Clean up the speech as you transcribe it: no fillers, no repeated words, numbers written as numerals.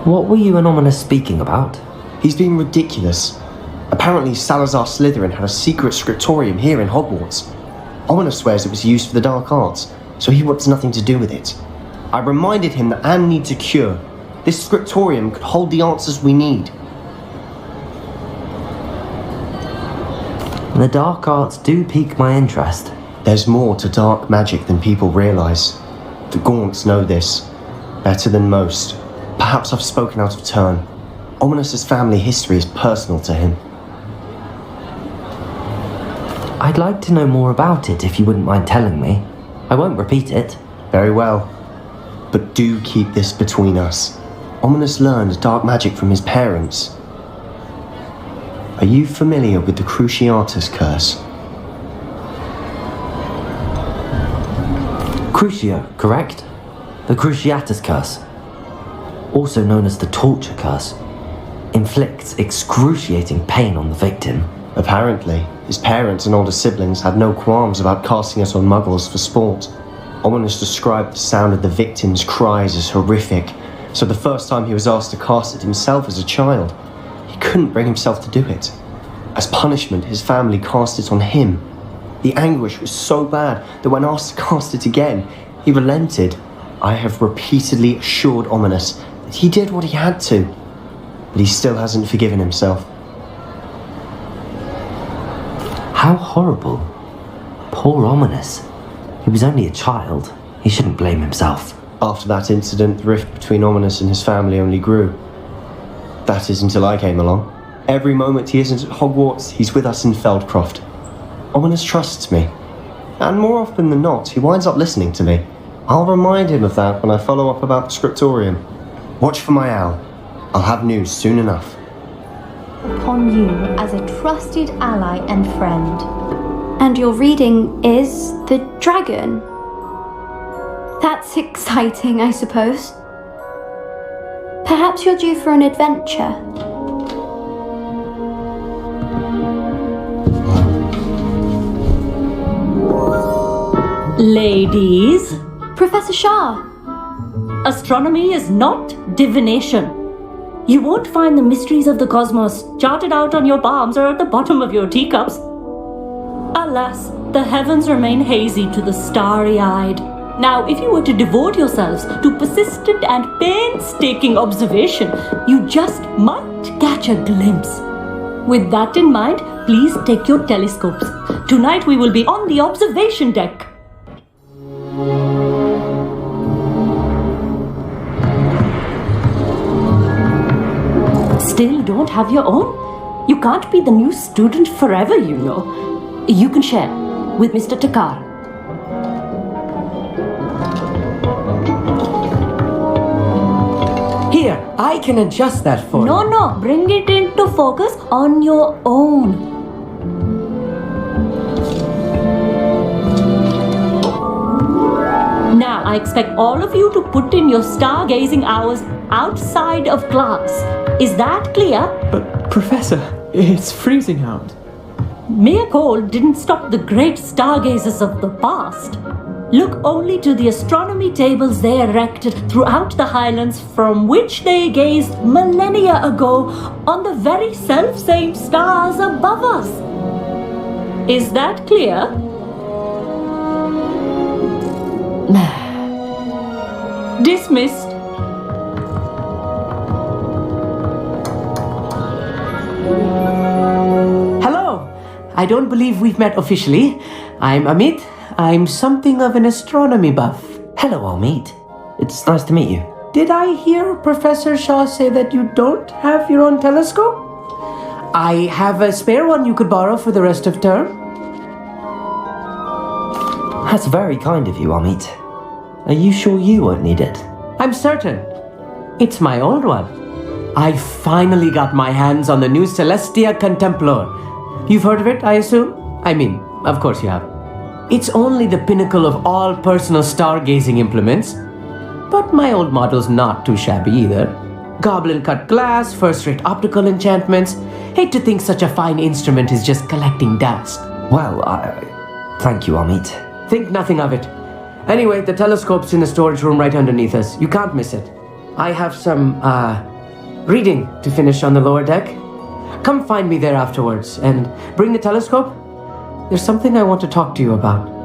What were you and Ominis speaking about? He's being ridiculous. Apparently Salazar Slytherin had a secret scriptorium here in Hogwarts. Ominis swears it was used for the dark arts, so he wants nothing to do with it. I reminded him that Anne needs a cure. This scriptorium could hold the answers we need. The dark arts do pique my interest. There's more to dark magic than people realise. The Gaunts know this. Better than most. Perhaps I've spoken out of turn. Ominis' family history is personal to him. I'd like to know more about it if you wouldn't mind telling me. I won't repeat it. Very well. But do keep this between us. Ominis learned dark magic from his parents. Are you familiar with the Cruciatus curse? Crucio, correct? The Cruciatus curse, also known as the torture curse, inflicts excruciating pain on the victim. Apparently, his parents and older siblings had no qualms about casting it on muggles for sport. Ominis described the sound of the victim's cries as horrific, so the first time he was asked to cast it himself as a child, he couldn't bring himself to do it. As punishment, his family cast it on him. The anguish was so bad that when asked to cast it again, he relented. I have repeatedly assured Ominis that he did what he had to, but he still hasn't forgiven himself. How horrible. Poor Ominis. He was only a child. He shouldn't blame himself. After that incident, the rift between Ominis and his family only grew. That is until I came along. Every moment he isn't at Hogwarts, he's with us in Feldcroft. Ominis trusts me. And more often than not, he winds up listening to me. I'll remind him of that when I follow up about the scriptorium. Watch for my owl. I'll have news soon enough. Upon you as a trusted ally and friend. And your reading is The Dragon. That's exciting, I suppose. Perhaps you're due for an adventure. Ladies, Professor Shah. astronomy is not divination. You won't find the mysteries of the cosmos charted out on your palms or at the bottom of your teacups. Alas, the heavens remain hazy to the starry-eyed. Now, if you were to devote yourselves to persistent and painstaking observation, you just might catch a glimpse. With that in mind, please take your telescopes. Tonight we will be on the observation deck. Still don't have your own? You can't be the new student forever, you know. You can share with Mr. Takar. Here, I can adjust that for you. No, bring it into focus on your own. Now, I expect all of you to put in your stargazing hours outside of class. Is that clear? But, Professor, it's freezing out. Mere cold didn't stop the great stargazers of the past. Look only to the astronomy tables they erected throughout the Highlands from which they gazed millennia ago on the very self-same stars above us. Is that clear? Dismissed. Hello. I don't believe we've met officially. I'm Amit. I'm something of an astronomy buff. Hello, Amit. It's nice to meet you. Did I hear Professor Shaw say that you don't have your own telescope? I have a spare one you could borrow for the rest of term. That's very kind of you, Amit. Are you sure you won't need it? I'm certain. It's my old one. I finally got my hands on the new Celestia Contemplar. You've heard of it, I assume? I mean, of course you have. It's only the pinnacle of all personal stargazing implements. But my old model's not too shabby either. Goblin-cut glass, first-rate optical enchantments. Hate to think such a fine instrument is just collecting dust. Well, thank you, Amit. Think nothing of it. Anyway, the telescope's in the storage room right underneath us. You can't miss it. I have some, reading to finish on the lower deck. Come find me there afterwards, and bring the telescope. There's something I want to talk to you about.